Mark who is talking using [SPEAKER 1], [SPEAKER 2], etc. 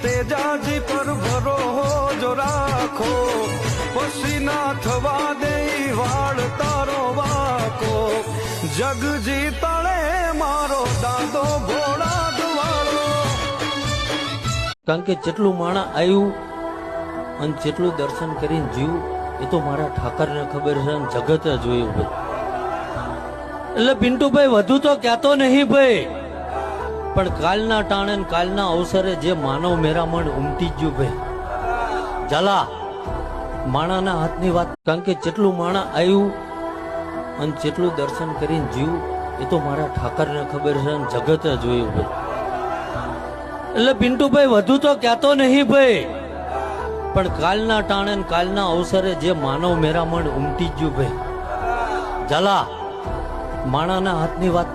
[SPEAKER 1] તેજાજી પર ભરોહો જો રાખો, પછી ના થવા દે વાળ તારો વાકો, જગજી તળે મારો દાદો ભોળા દ્વાળો.
[SPEAKER 2] કારણ કે જેટલું માણા આવ્યું અને જેટલું દર્શન કરીને જીવું એ તો મારા ઠાકરને ખબર છે અને જગતે જોયું ભાઈ. એટલે પિન્ટુભાઈ વધુ તો કહેતો નહીં ભાઈ, પણ કાલના ટાણે ને કાલના અવસરે જે માનવ મેરામણ ઉમટી ગયું ભાઈ. ઝાલા માણાના હાથની વાત. કારણ કે જેટલું માણા આવ્યું અને જેટલું દર્શન કરીને જીવું એ તો મારા ઠાકરને ખબર છે અને જગતે જોયું ભાઈ. એટલે પિન્ટુભાઈ વધુ તો કહેતો નહીં ભાઈ, પણ કાલના ટાણે ને કાલના અવસરે જે માનવ મેરામણ ઉમટી ગયું ભાઈ. ઝાલા માણાના હાથની વાત.